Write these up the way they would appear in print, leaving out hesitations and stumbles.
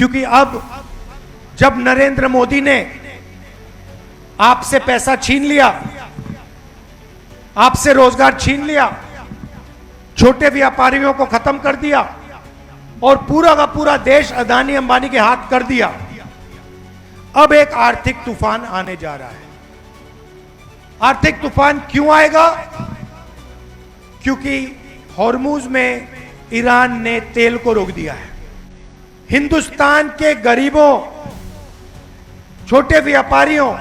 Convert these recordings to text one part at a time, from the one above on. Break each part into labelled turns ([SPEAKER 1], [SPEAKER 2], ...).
[SPEAKER 1] क्योंकि अब जब नरेंद्र मोदी ने आपसे पैसा छीन लिया, आपसे रोजगार छीन लिया, छोटे व्यापारियों को खत्म कर दिया और पूरा का पूरा देश अदानी अंबानी के हाथ कर दिया, अब एक आर्थिक तूफान आने जा रहा है। आर्थिक तूफान क्यों आएगा? क्योंकि हॉर्मुज में ईरान ने तेल को रोक दिया है। हिंदुस्तान के गरीबों, छोटे व्यापारियों,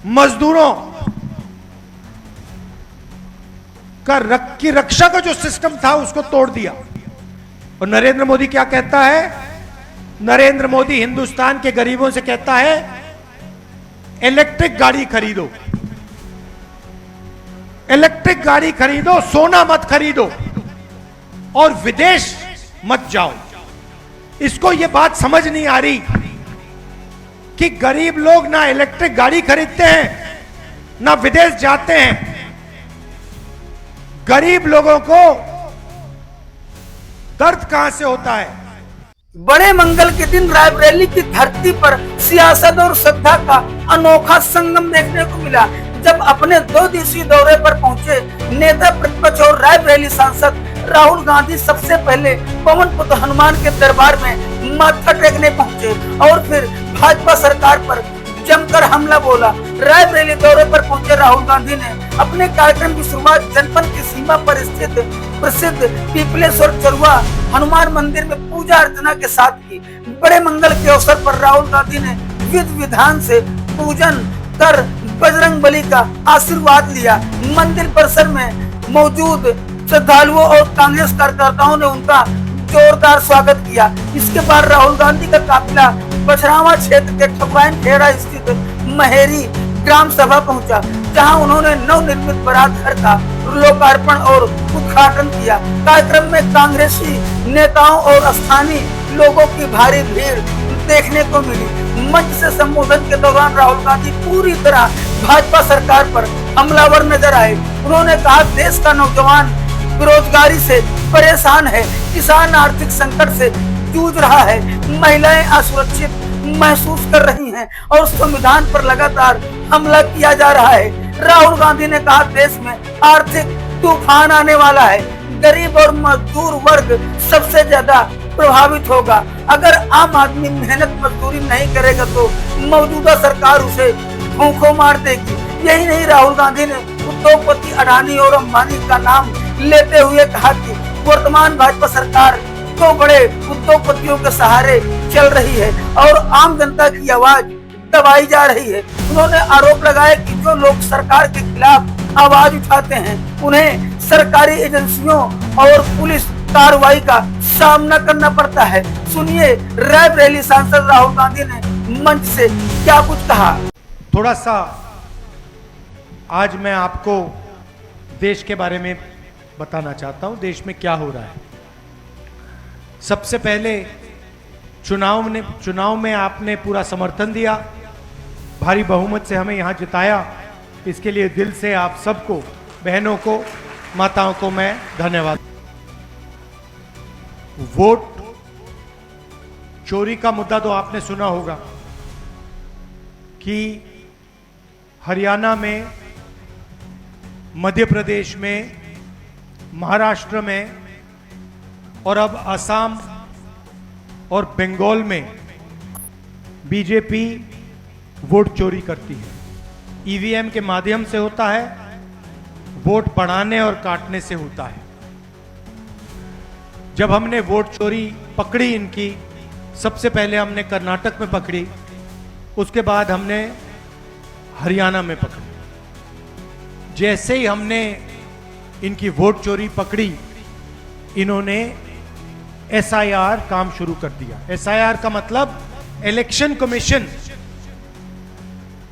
[SPEAKER 1] मजदूरों की रक्षा का जो सिस्टम था उसको तोड़ दिया। और नरेंद्र मोदी क्या कहता है? नरेंद्र मोदी हिंदुस्तान के गरीबों से कहता है इलेक्ट्रिक गाड़ी खरीदो, इलेक्ट्रिक गाड़ी खरीदो, सोना मत खरीदो और विदेश मत जाओ। इसको यह बात समझ नहीं आ रही कि गरीब लोग ना इलेक्ट्रिक गाड़ी खरीदते हैं ना विदेश जाते हैं। गरीब लोगों को दर्द कहां से होता है?
[SPEAKER 2] बड़े मंगल के दिन रायबरेली की धरती पर सियासत और श्रद्धा का अनोखा संगम देखने को मिला, जब अपने 2 दिवसीय दौरे पर पहुंचे नेता प्रतिपक्ष और रायबरेली सांसद राहुल गांधी सबसे पहले पवन पुत्र हनुमान के दरबार में माथा टेकने पहुंचे और फिर भाजपा सरकार पर जमकर हमला बोला। रायबरेली दौरे पर पहुंचे राहुल गांधी ने अपने कार्यक्रम की शुरुआत जनपद की सीमा पर स्थित प्रसिद्ध पीपलेश्वर चरुआ हनुमान मंदिर में पूजा अर्चना के साथ की। बड़े मंगल के अवसर पर राहुल गांधी ने विधि विधान से पूजन कर बजरंग बली का आशीर्वाद लिया। मंदिर परिसर में मौजूद श्रद्धालुओं और कांग्रेस कार्यकर्ताओं ने उनका जोरदार स्वागत किया। इसके बाद राहुल गांधी का काफिला बछरावा क्षेत्र के ठकुराइन खेड़ा स्थित महेरी ग्राम सभा पहुंचा, जहां उन्होंने नवनिर्मित बारात घर का लोकार्पण और उद्घाटन किया। कार्यक्रम में कांग्रेसी नेताओं और स्थानीय लोगों की भारी भीड़ देखने को मिली। मंच से संबोधन के दौरान राहुल गांधी पूरी तरह भाजपा सरकार पर हमलावर नजर आए। उन्होंने कहा, देश का नौजवान बेरोजगारी से परेशान है, किसान आर्थिक संकट से जूझ रहा है, महिलाएं असुरक्षित महसूस कर रही हैं और संविधान पर लगातार हमला किया जा रहा है। राहुल गांधी ने कहा, देश में आर्थिक तूफान आने वाला है, गरीब और मजदूर वर्ग सबसे ज्यादा प्रभावित होगा। अगर आम आदमी मेहनत मजदूरी नहीं करेगा तो मौजूदा सरकार उसे भूखों मार देगी। यही नहीं, राहुल गांधी ने उद्योगपति अडानी और अंबानी का नाम लेते हुए कहा कि वर्तमान भाजपा सरकार 2 बड़े उद्योगपतियों के सहारे चल रही है और आम जनता की आवाज दबाई जा रही है। उन्होंने आरोप लगाया कि जो लोग सरकार के खिलाफ आवाज उठाते हैं उन्हें सरकारी एजेंसियों और पुलिस कार्रवाई का सामना करना पड़ता है। सुनिए रायबरेली सांसद राहुल गांधी ने मंच से क्या कुछ कहा।
[SPEAKER 1] थोड़ा सा आज मैं आपको देश के बारे में बताना चाहता हूं, देश में क्या हो रहा है। सबसे पहले चुनाव में आपने पूरा समर्थन दिया, भारी बहुमत से हमें यहां जिताया। इसके लिए दिल से आप सबको, बहनों को, माताओं को मैं धन्यवाद। वोट चोरी का मुद्दा तो आपने सुना होगा कि हरियाणा में, मध्य प्रदेश में, महाराष्ट्र में और अब असम और बंगाल में बीजेपी वोट चोरी करती है। ईवीएम के माध्यम से होता है, वोट बढ़ाने और काटने से होता है। जब हमने वोट चोरी पकड़ी इनकी, सबसे पहले हमने कर्नाटक में पकड़ी, उसके बाद हमने हरियाणा में पकड़ी। जैसे ही हमने इनकी वोट चोरी पकड़ी, इन्होंने एसआईआर काम शुरू कर दिया। एसआईआर का मतलब इलेक्शन कमीशन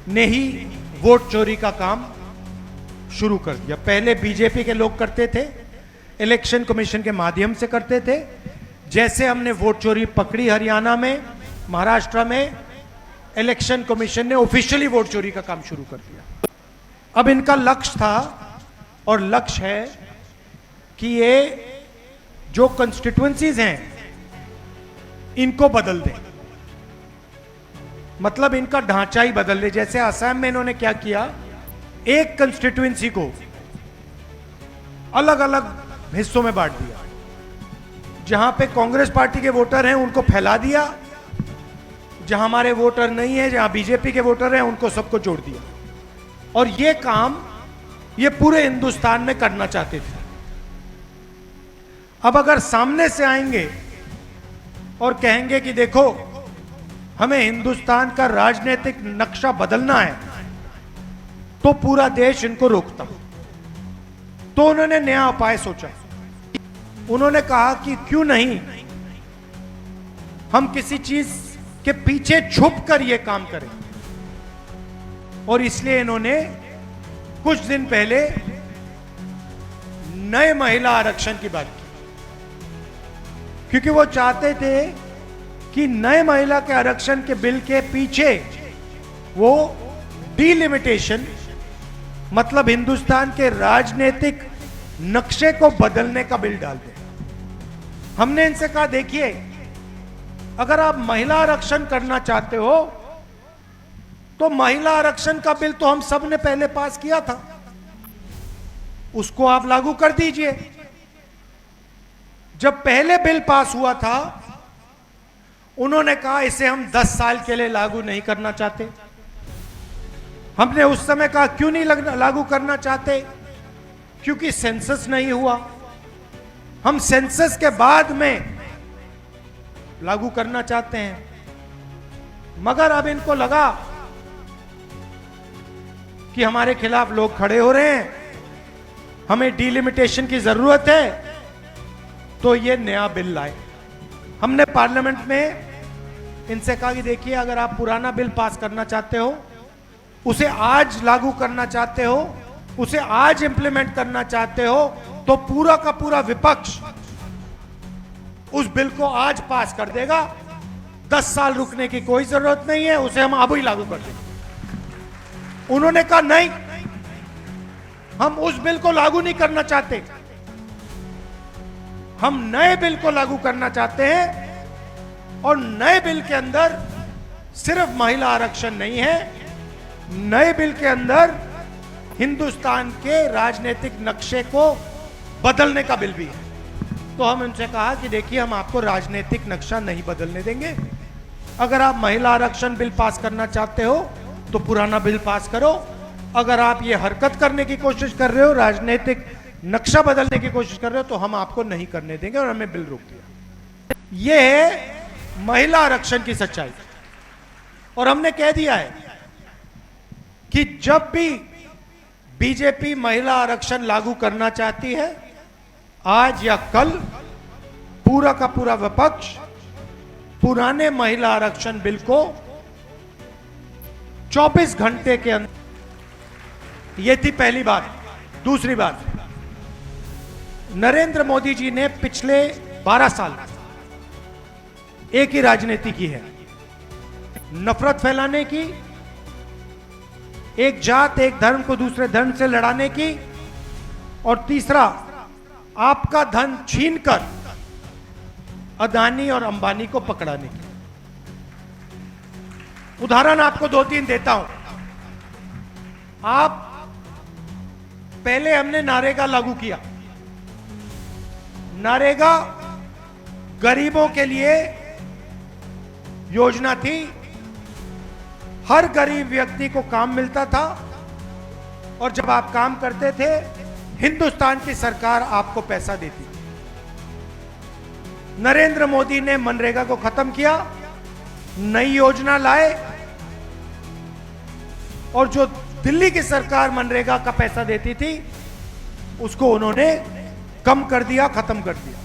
[SPEAKER 1] ने ही वोट चोरी का काम शुरू कर दिया। पहले बीजेपी के लोग करते थे, इलेक्शन कमीशन के माध्यम से करते थे। जैसे हमने वोट चोरी पकड़ी हरियाणा में, महाराष्ट्र में, इलेक्शन कमीशन ने ऑफिशियली वोट चोरी का काम शुरू कर दिया। अब इनका लक्ष्य था और लक्ष्य है कि ये जो कंस्टिट्यूएंसीज हैं इनको बदल दें, मतलब इनका ढांचा ही बदल दे। जैसे असम में इन्होंने क्या किया, एक कंस्टिट्यूएंसी को अलग अलग हिस्सों में बांट दिया। जहां पे कांग्रेस पार्टी के वोटर हैं उनको फैला दिया, जहां हमारे वोटर नहीं है, जहां बीजेपी के वोटर हैं उनको सबको जोड़ दिया। और ये काम ये पूरे हिंदुस्तान में करना चाहते थे। अब अगर सामने से आएंगे और कहेंगे कि देखो हमें हिंदुस्तान का राजनीतिक नक्शा बदलना है, तो पूरा देश इनको रोकता। तो उन्होंने नया उपाय सोचा। उन्होंने कहा कि क्यों नहीं हम किसी चीज के पीछे छुप कर यह काम करें। और इसलिए इन्होंने कुछ दिन पहले नए महिला आरक्षण की बात की, क्योंकि वो चाहते थे कि नए महिला के आरक्षण के बिल के पीछे वो डिलिमिटेशन, मतलब हिंदुस्तान के राजनीतिक नक्शे को बदलने का बिल डाल दे। हमने इनसे कहा देखिए, अगर आप महिला आरक्षण करना चाहते हो तो महिला आरक्षण का बिल तो हम सब ने पहले पास किया था, उसको आप लागू कर दीजिए। जब पहले बिल पास हुआ था उन्होंने कहा इसे हम 10 साल के लिए लागू नहीं करना चाहते। हमने उस समय कहा क्यों नहीं लागू करना चाहते, क्योंकि सेंसस नहीं हुआ, हम सेंसस के बाद में लागू करना चाहते हैं। मगर अब इनको लगा कि हमारे खिलाफ लोग खड़े हो रहे हैं, हमें डिलिमिटेशन की जरूरत है, तो ये नया बिल लाए। हमने पार्लियामेंट में इनसे कहा कि देखिए, अगर आप पुराना बिल पास करना चाहते हो, उसे आज लागू करना चाहते हो, उसे आज इंप्लीमेंट करना चाहते हो, तो पूरा का पूरा विपक्ष उस बिल को आज पास कर देगा। 10 साल रुकने की कोई जरूरत नहीं है, उसे हम अब ही लागू कर देंगे। उन्होंने कहा नहीं, हम उस बिल को लागू नहीं करना चाहते, हम नए बिल को लागू करना चाहते हैं। और नए बिल के अंदर सिर्फ महिला आरक्षण नहीं है, नए बिल के अंदर हिंदुस्तान के राजनीतिक नक्शे को बदलने का बिल भी है। तो हम उनसे कहा कि देखिए, हम आपको राजनीतिक नक्शा नहीं बदलने देंगे। अगर आप महिला आरक्षण बिल पास करना चाहते हो तो पुराना बिल पास करो, अगर आप ये हरकत करने की कोशिश कर रहे हो, राजनीतिक नक्शा बदलने की कोशिश कर रहे हो, तो हम आपको नहीं करने देंगे। और हमें बिल रोक दिया। यह है महिला आरक्षण की सच्चाई। और हमने कह दिया है कि जब भी बीजेपी महिला आरक्षण लागू करना चाहती है, आज या कल पूरा का पूरा विपक्ष पुराने महिला आरक्षण बिल को 24 घंटे के अंदर, यह थी पहली बात। दूसरी बात, नरेंद्र मोदी जी ने पिछले 12 साल एक ही राजनीति की है, नफरत फैलाने की, एक जात एक धर्म को दूसरे धर्म से लड़ाने की, और तीसरा आपका धन छीनकर अदानी और अंबानी को पकड़ाने की। उदाहरण आपको 2-3 देता हूं। आप पहले हमने नरेगा लागू किया। नरेगा गरीबों के लिए योजना थी, हर गरीब व्यक्ति को काम मिलता था, और जब आप काम करते थे हिंदुस्तान की सरकार आपको पैसा देती थी। नरेंद्र मोदी ने मनरेगा को खत्म किया, नई योजना लाए, और जो दिल्ली की सरकार मनरेगा का पैसा देती थी उसको उन्होंने कम कर दिया, खत्म कर दिया।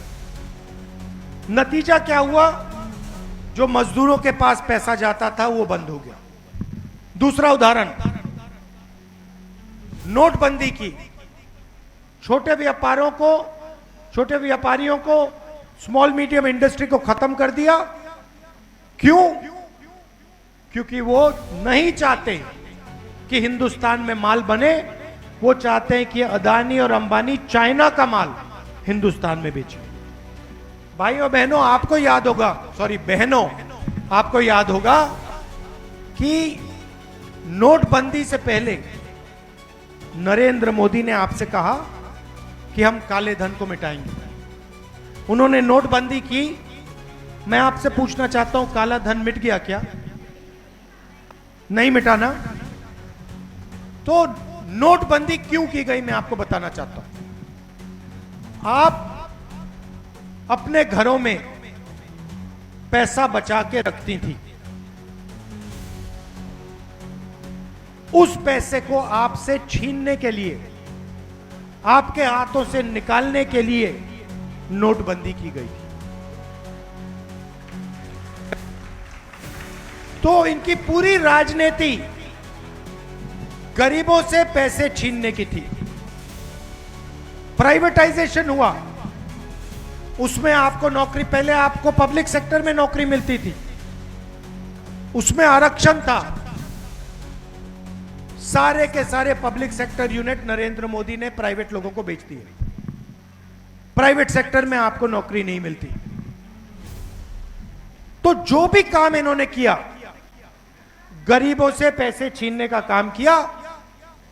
[SPEAKER 1] नतीजा क्या हुआ? जो मजदूरों के पास पैसा जाता था वो बंद हो गया। दूसरा उदाहरण, नोटबंदी की। छोटे व्यापारियों को, स्मॉल मीडियम इंडस्ट्री को खत्म कर दिया। क्यों? क्योंकि वो नहीं चाहते कि हिंदुस्तान में माल बने, वो चाहते हैं कि अदानी और अंबानी चाइना का माल हिंदुस्तान में बेचे। भाइयों बहनों, आपको याद होगा, सॉरी बहनों, आपको याद होगा कि नोटबंदी से पहले नरेंद्र मोदी ने आपसे कहा कि हम काले धन को मिटाएंगे। उन्होंने नोटबंदी की। मैं आपसे पूछना चाहता हूं, काला धन मिट गया क्या? नहीं मिटाना। तो नोटबंदी क्यों की गई, मैं आपको बताना चाहता हूं। आप अपने घरों में पैसा बचा के रखती थी, उस पैसे को आपसे छीनने के लिए, आपके हाथों से निकालने के लिए नोटबंदी की गई थी। तो इनकी पूरी राजनीति गरीबों से पैसे छीनने की थी। प्राइवेटाइजेशन हुआ, उसमें आपको नौकरी, पहले आपको पब्लिक सेक्टर में नौकरी मिलती थी, उसमें आरक्षण था। सारे के सारे public sector unit Narendra Modi ने प्राइवेट लोगों को बेच दिए। प्राइवेट सेक्टर में आपको नौकरी नहीं मिलती। तो जो भी काम इन्होंने किया, गरीबों से पैसे छीनने का काम किया,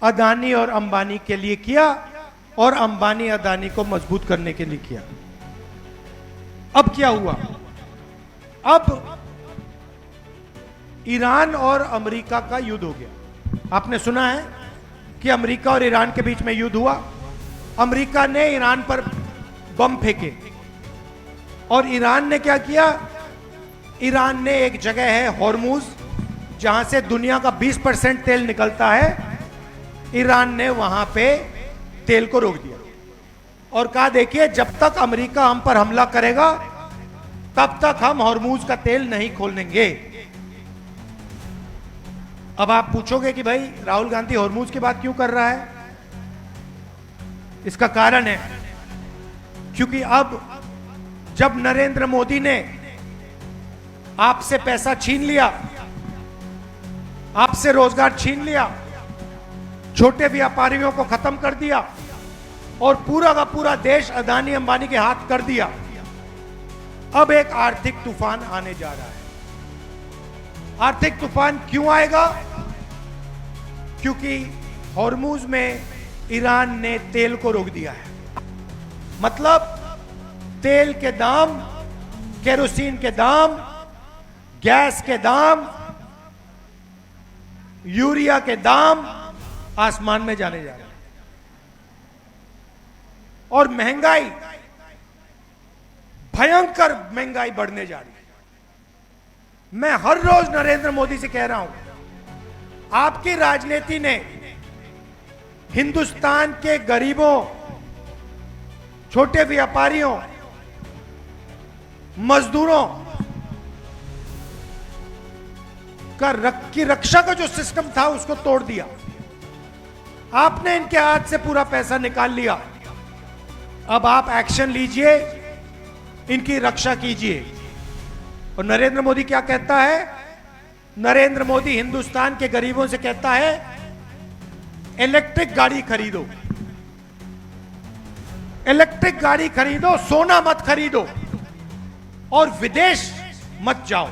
[SPEAKER 1] अदानी और अंबानी के लिए किया, और अंबानी अदानी को मजबूत करने के लिए किया। अब क्या हुआ? अब ईरान और अमेरिका का युद्ध हो गया। आपने सुना है कि अमेरिका और ईरान के बीच में युद्ध हुआ। अमेरिका ने ईरान पर बम फेंके, और ईरान ने क्या किया? ईरान ने एक जगह है हॉर्मुज, जहां से दुनिया का 20% तेल निकलता है, ईरान ने वहां पे तेल को रोक दिया और कहा देखिए, जब तक अमेरिका हम पर हमला करेगा तब तक हम हॉर्मुज का तेल नहीं खोलेंगे। अब आप पूछोगे कि भाई राहुल गांधी हॉर्मुज की बात क्यों कर रहा है? इसका कारण है क्योंकि अब जब नरेंद्र मोदी ने आपसे पैसा छीन लिया, आपसे रोजगार छीन लिया, छोटे व्यापारियों को खत्म कर दिया, और पूरा का पूरा देश अदानी अंबानी के हाथ कर दिया, अब एक आर्थिक तूफान आने जा रहा है। आर्थिक तूफान क्यों आएगा? क्योंकि हॉर्मुज में ईरान ने तेल को रोक दिया है। मतलब तेल के दाम, केरोसिन के दाम, गैस के दाम, यूरिया के दाम आसमान में जाने जा रहे हैं, और महंगाई, भयंकर महंगाई बढ़ने जा रही है। मैं हर रोज नरेंद्र मोदी से कह रहा हूं, आपकी राजनीति ने हिंदुस्तान के गरीबों, छोटे व्यापारियों, मजदूरों की रक्षा का जो सिस्टम था उसको तोड़ दिया। आपने इनके हाथ से पूरा पैसा निकाल लिया। अब आप एक्शन लीजिए, इनकी रक्षा कीजिए। और नरेंद्र मोदी क्या कहता है? नरेंद्र मोदी हिंदुस्तान के गरीबों से कहता है, इलेक्ट्रिक गाड़ी खरीदो, इलेक्ट्रिक गाड़ी खरीदो, सोना मत खरीदो, और विदेश मत जाओ।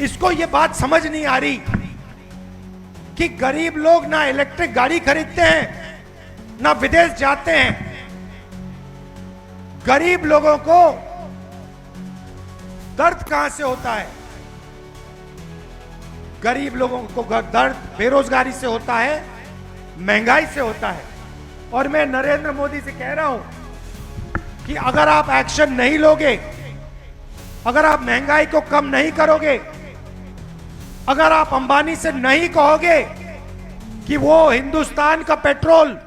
[SPEAKER 1] इसको यह बात समझ नहीं आ रही कि गरीब लोग ना इलेक्ट्रिक गाड़ी खरीदते हैं, ना विदेश जाते हैं। गरीब लोगों को दर्द कहां से होता है? गरीब लोगों को दर्द बेरोजगारी से होता है, महंगाई से होता है। और मैं नरेंद्र मोदी से कह रहा हूं कि अगर आप एक्शन नहीं लोगे, अगर आप महंगाई को कम नहीं करोगे, अगर आप अंबानी से नहीं कहोगे कि वो हिंदुस्तान का पेट्रोल,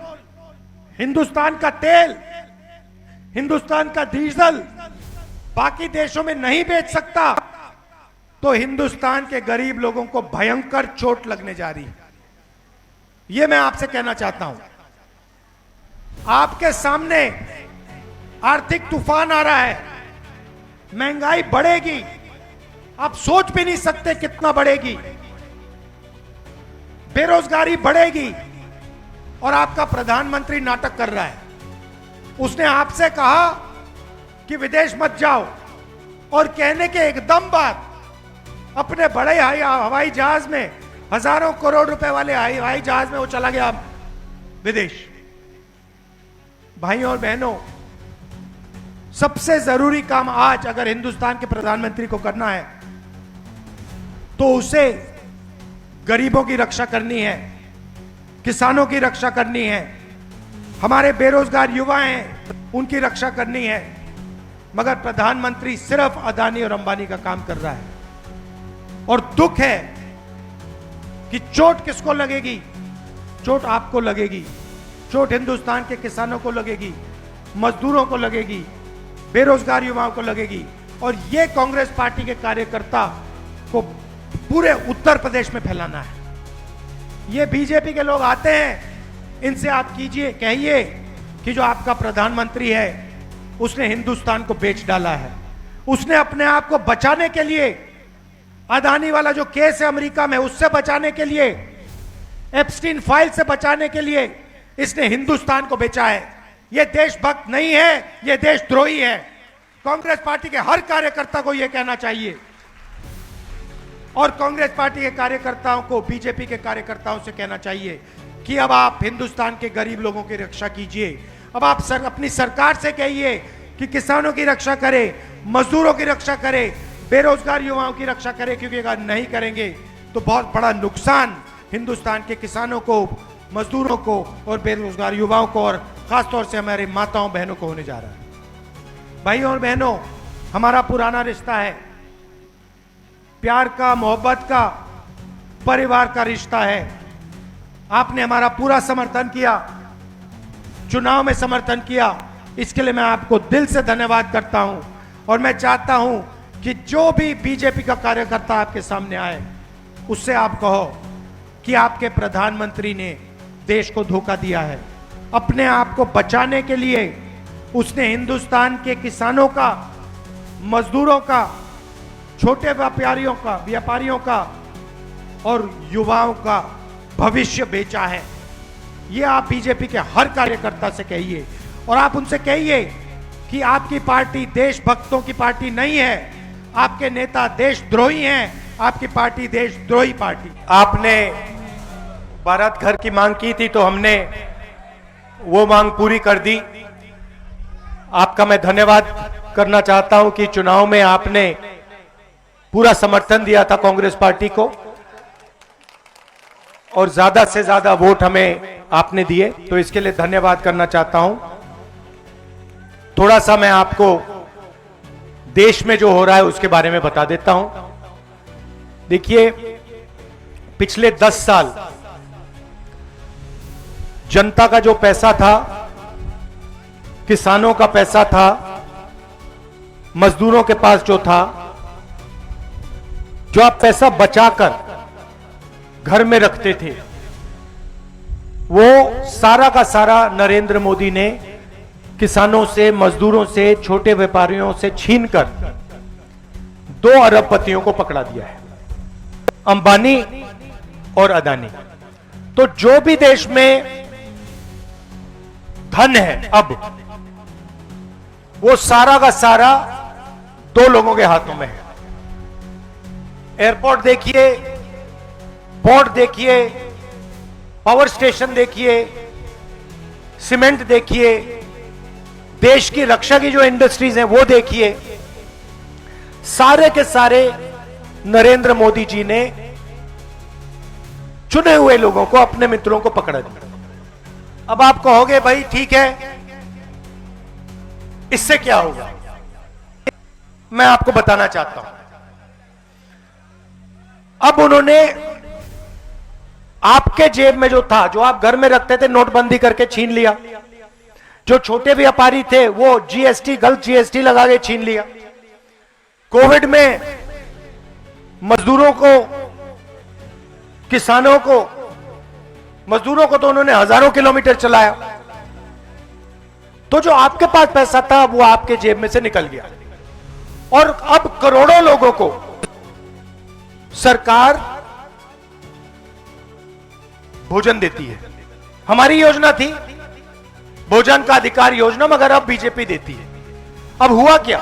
[SPEAKER 1] हिंदुस्तान का तेल, हिंदुस्तान का डीजल बाकी देशों में नहीं बेच सकता, तो हिंदुस्तान के गरीब लोगों को भयंकर चोट लगने जा रही है। यह मैं आपसे कहना चाहता हूं। आपके सामने आर्थिक तूफान आ रहा है, महंगाई बढ़ेगी, आप सोच भी नहीं सकते कितना बढ़ेगी, बेरोजगारी बढ़ेगी, और आपका प्रधानमंत्री नाटक कर रहा है। उसने आपसे कहा कि विदेश मत जाओ, और कहने के एकदम बाद अपने बड़े हवाई जहाज में, हजारों करोड़ रुपए वाले हवाई जहाज में वो चला गया विदेश। भाइयों और बहनों, सबसे जरूरी काम आज अगर हिंदुस्तान के प्रधानमंत्री को करना है तो उसे गरीबों की रक्षा करनी है, किसानों की रक्षा करनी है, हमारे बेरोजगार युवा हैं उनकी रक्षा करनी है। मगर प्रधानमंत्री सिर्फ अदानी और अंबानी का काम कर रहा है। और दुख है कि चोट किसको लगेगी? चोट आपको लगेगी, चोट हिंदुस्तान के किसानों को लगेगी, मजदूरों को लगेगी, बेरोजगार युवाओं को लगेगी। और यह कांग्रेस पार्टी के कार्यकर्ता को पूरे उत्तर प्रदेश में फैलाना है। ये बीजेपी के लोग आते हैं, इनसे आप कीजिए, कहिए कि जो आपका प्रधानमंत्री है उसने हिंदुस्तान को बेच डाला है। उसने अपने आप को बचाने के लिए, अदानी वाला जो केस है अमेरिका में, उससे बचाने के लिए, एप्स्टीन फाइल से बचाने के लिए इसने हिंदुस्तान को बेचा है। यह देशभक्त नहीं है, यह देशद्रोही है। कांग्रेस पार्टी के हर कार्यकर्ता को यह कहना चाहिए, और कांग्रेस पार्टी के कार्यकर्ताओं को बीजेपी के कार्यकर्ताओं से कहना चाहिए कि अब आप हिंदुस्तान के गरीब लोगों की रक्षा कीजिए। अब आप अपनी सरकार से कहिए कि किसानों की रक्षा करे, मजदूरों की रक्षा करे, बेरोजगार युवाओं की रक्षा करे, क्योंकि अगर नहीं करेंगे तो बहुत बड़ा नुकसान हिंदुस्तान के किसानों को, मजदूरों को और बेरोजगार युवाओं को, और खासतौर से हमारे माताओं बहनों को होने जा रहा है। भाइयों और बहनों, हमारा पुराना रिश्ता है, प्यार का, मोहब्बत का, परिवार का रिश्ता है। आपने हमारा पूरा समर्थन किया, चुनाव में समर्थन किया, इसके लिए मैं आपको दिल से धन्यवाद करता हूं। और मैं चाहता हूं कि जो भी बीजेपी का कार्यकर्ता आपके सामने आए, उससे आप कहो कि आपके प्रधानमंत्री ने देश को धोखा दिया है। अपने आप को बचाने के लिए उसने हिंदुस्तान के किसानों का, मजदूरों का, छोटे व्यापारियों का और युवाओं का भविष्य बेचा है। ये आप बीजेपी के हर कार्यकर्ता से कहिए, और आप उनसे कहिए कि आपकी पार्टी देशभक्तों की पार्टी नहीं है, आपके नेता देशद्रोही हैं, आपकी पार्टी देशद्रोही पार्टी। आपने भारत घर की मांग की थी तो हमने वो मांग पूरी कर दी। आपका मैं धन्यवाद करना चाहता हूं कि चुनाव में आपने पूरा समर्थन दिया था कांग्रेस पार्टी को, और ज्यादा से ज्यादा वोट हमें आपने दिए, तो इसके लिए धन्यवाद करना चाहता हूं। थोड़ा सा मैं आपको देश में जो हो रहा है उसके बारे में बता देता हूं। देखिए, पिछले 10 साल जनता का जो पैसा था, किसानों का पैसा था, मजदूरों के पास जो था, जो आप पैसा बचाकर घर में रखते थे, वो सारा का सारा नरेंद्र मोदी ने किसानों से, मजदूरों से, छोटे व्यापारियों से छीनकर 2 अरबपतियों को पकड़ा दिया है, अंबानी और अदानी। तो जो भी देश में धन है अब, वो सारा का सारा 2 लोगों के हाथों में है। एयरपोर्ट देखिए, पोर्ट देखिए, पावर स्टेशन देखिए, सीमेंट देखिए, देश की रक्षा की जो इंडस्ट्रीज हैं वो देखिए, सारे के सारे नरेंद्र मोदी जी ने चुने हुए लोगों को, अपने मित्रों को पकड़ा दिया। अब आप कहोगे भाई ठीक है, इससे क्या होगा? मैं आपको बताना चाहता हूं। अब उन्होंने आपके जेब में जो था, जो आप घर में रखते थे, नोटबंदी करके छीन लिया। जो छोटे व्यापारी थे वो जीएसटी, गलत जीएसटी लगा के छीन लिया। कोविड में मजदूरों को, किसानों को, मजदूरों को तो उन्होंने हजारों किलोमीटर चलाया। तो जो आपके पास पैसा था वो आपके जेब में से निकल गया, और अब करोड़ों लोगों को सरकार भोजन देती है। हमारी योजना थी भोजन का अधिकार योजना, मगर अब बीजेपी देती है। अब हुआ क्या?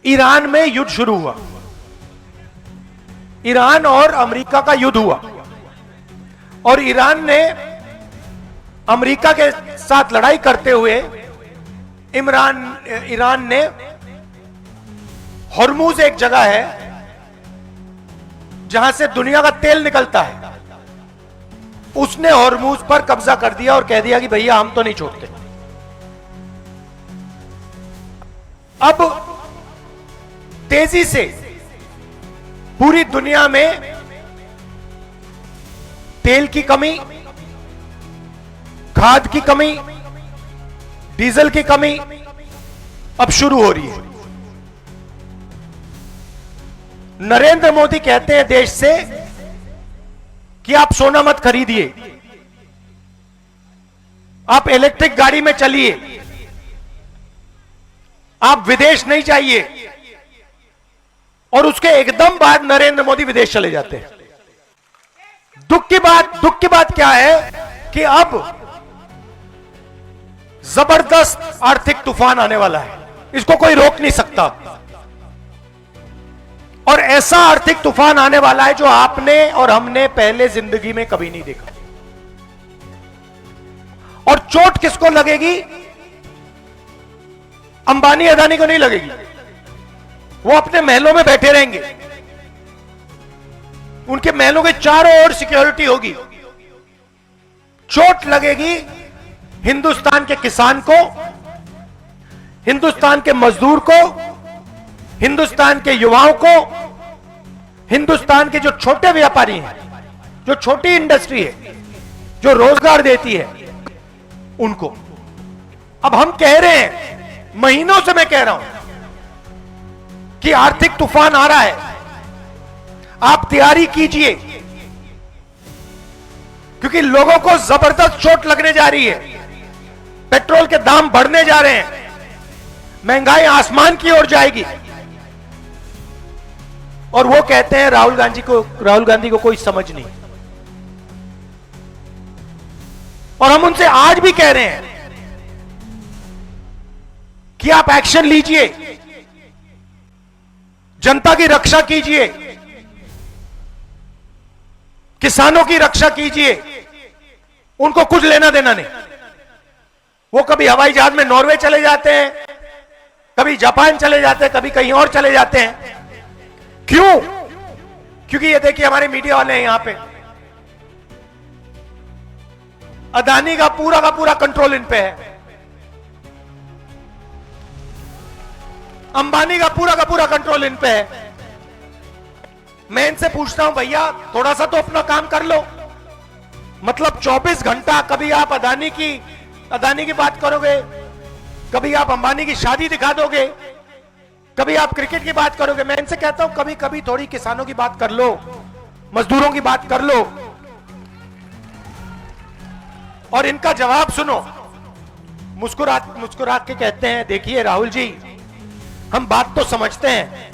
[SPEAKER 1] ईरान में युद्ध शुरू हुआ, ईरान और अमेरिका का युद्ध हुआ, और ईरान ने अमेरिका के साथ लड़ाई करते हुए ईरान ने हॉर्मूज एक जगह है जहां से दुनिया का तेल निकलता है, उसने हॉर्मूज पर कब्जा कर दिया और कह दिया कि भैया हम तो नहीं छोड़ते। अब तेजी से पूरी दुनिया में तेल की कमी, खाद की कमी, डीजल की कमी अब शुरू हो रही है। नरेंद्र मोदी कहते हैं देश से कि आप सोना मत खरीदिए, आप इलेक्ट्रिक गाड़ी में चलिए, आप विदेश नहीं जाइए। और उसके एकदम बाद नरेंद्र मोदी विदेश चले जाते हैं। दुख की बात क्या है कि अब जबरदस्त आर्थिक तूफान आने वाला है, इसको कोई रोक नहीं सकता। और ऐसा आर्थिक तूफान आने वाला है जो आपने और हमने पहले जिंदगी में कभी नहीं देखा। और चोट किसको लगेगी? अंबानी अदानी को नहीं लगेगी, वो अपने महलों में बैठे रहेंगे, उनके महलों के चारों ओर सिक्योरिटी होगी। चोट लगेगी हिंदुस्तान के किसान को, हिंदुस्तान के मजदूर को, हिंदुस्तान के युवाओं को, हिंदुस्तान के जो छोटे व्यापारी हैं, जो छोटी इंडस्ट्री है, जो रोजगार देती है, उनको। अब हम कह रहे हैं, महीनों से मैं कह रहा हूं कि आर्थिक तूफान आ रहा है, आप तैयारी कीजिए, क्योंकि लोगों को जबरदस्त चोट लगने जा रही है। पेट्रोल के दाम बढ़ने जा रहे हैं, महंगाई आसमान की ओर जाएगी। और वो कहते हैं राहुल गांधी को कोई समझ नहीं। और हम उनसे आज भी कह रहे हैं कि आप एक्शन लीजिए, जनता की रक्षा कीजिए, किसानों की रक्षा कीजिए। उनको कुछ लेना देना नहीं। वो कभी हवाई जहाज में नॉर्वे चले जाते हैं, कभी जापान चले जाते हैं, कभी कहीं और चले जाते हैं। क्यों? क्योंकि ये देखिए हमारे मीडिया वाले हैं यहां पे, अदानी का पूरा कंट्रोल इन पे है, अंबानी का पूरा कंट्रोल इन पे है। मैं इनसे पूछता हूं, भैया थोड़ा सा तो अपना काम कर लो। मतलब 24 घंटा कभी आप अदानी की बात करोगे, कभी आप अंबानी की शादी दिखा दोगे, कभी आप क्रिकेट की बात करोगे। मैं इनसे कहता हूं कभी कभी थोड़ी किसानों की बात कर लो, मजदूरों की बात कर लो। और इनका जवाब सुनो, मुस्कुरात के कहते हैं, देखिए राहुल जी, हम बात तो समझते हैं,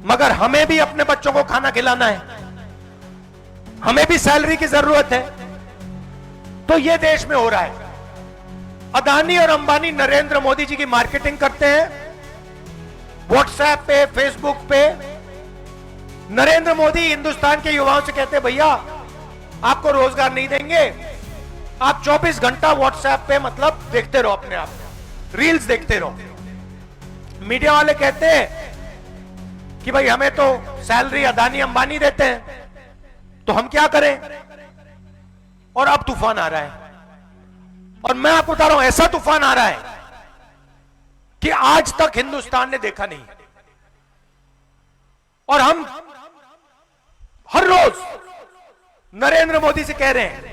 [SPEAKER 1] मगर हमें भी अपने बच्चों को खाना खिलाना है, हमें भी सैलरी की जरूरत है। तो यह देश में हो रहा है। अदानी और अंबानी नरेंद्र मोदी जी की मार्केटिंग करते हैं व्हाट्सएप पे, फेसबुक पे। नरेंद्र मोदी हिंदुस्तान के युवाओं से कहते हैं, भैया आपको रोजगार नहीं देंगे, आप 24 घंटा व्हाट्सएप पे मतलब देखते रहो, अपने आप रील्स देखते रहो। मीडिया वाले कहते हैं कि भाई हमें तो सैलरी अदानी अंबानी देते हैं, तो हम क्या करें। और अब तूफान आ रहा है, और मैं आपको बता रहा हूं ऐसा तूफान आ रहा है कि आज तक हिंदुस्तान ने देखा नहीं। और हम हर रोज नरेंद्र मोदी से कह रहे हैं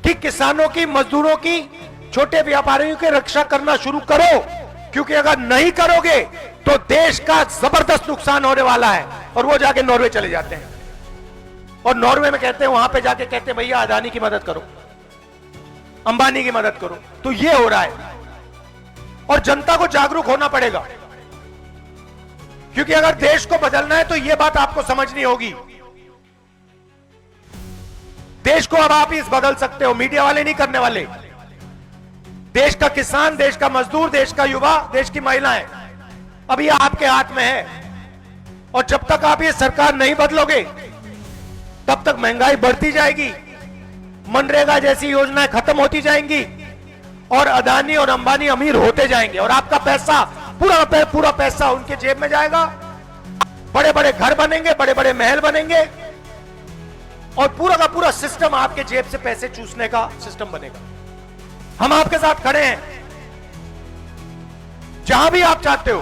[SPEAKER 1] कि किसानों की, मजदूरों की, छोटे व्यापारियों की रक्षा करना शुरू करो, क्योंकि अगर नहीं करोगे तो देश का जबरदस्त नुकसान होने वाला है। और वो जाके नॉर्वे चले जाते हैं, और नॉर्वे में कहते हैं, वहां पे जाके कहते हैं, भैया अदानी की मदद करो, अंबानी की मदद करो। तो ये हो रहा है, और जनता को जागरूक होना पड़ेगा, क्योंकि अगर देश को बदलना है तो यह बात आपको समझनी होगी। देश को अब आप ही बदल सकते हो, मीडिया वाले नहीं करने वाले। देश का किसान, देश का मजदूर, देश का युवा, देश की महिलाएं, अब ये आपके हाथ में है। और जब तक आप ये सरकार नहीं बदलोगे तब तक महंगाई बढ़ती जाएगी, मनरेगा जैसी योजनाएं खत्म होती जाएंगी और अदानी और अंबानी अमीर होते जाएंगे और आपका पैसा पूरा पैसा उनके जेब में जाएगा। बड़े बड़े घर बनेंगे, बड़े बड़े महल बनेंगे और पूरा का पूरा सिस्टम आपके जेब से पैसे चूसने का सिस्टम बनेगा। हम आपके साथ खड़े हैं, जहां भी आप चाहते हो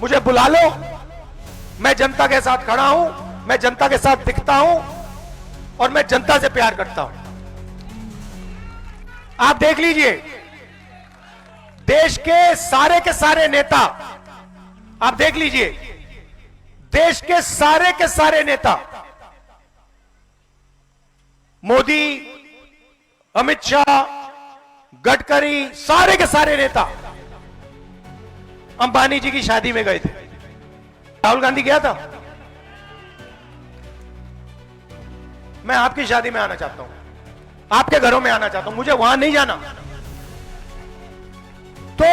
[SPEAKER 1] मुझे बुला लो, मैं जनता के साथ खड़ा हूं, मैं जनता के साथ दिखता हूं और मैं जनता से प्यार करता हूं। आप देख लीजिए, देश के सारे नेता, आप देख लीजिए, देश के सारे नेता, मोदी, अमित शाह, गडकरी, सारे के सारे नेता अंबानी जी की शादी में गए थे। राहुल गांधी गया था। मैं आपकी शादी में आना चाहता हूं, आपके घरों में आना चाहता हूं, मुझे वहां नहीं जाना। तो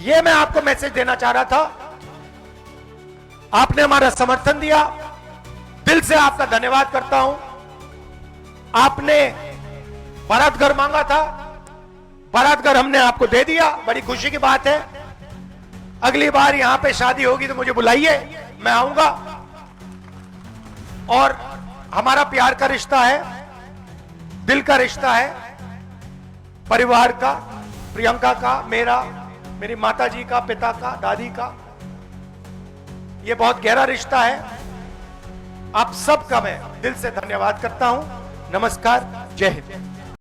[SPEAKER 1] यह मैं आपको मैसेज देना चाह रहा था। आपने हमारा समर्थन दिया, दिल से आपका धन्यवाद करता हूं। आपने बारात घर मांगा था, बारात घर हमने आपको दे दिया, बड़ी खुशी की बात है। अगली बार यहां पे शादी होगी तो मुझे बुलाइए, मैं आऊंगा। और हमारा प्यार का रिश्ता है, दिल का रिश्ता है, परिवार का, प्रियंका का, मेरा, मेरी माता जी का, पिता का, दादी का, यह बहुत गहरा रिश्ता है। आप सबका मैं दिल से धन्यवाद करता हूं। नमस्कार, जय हिंद।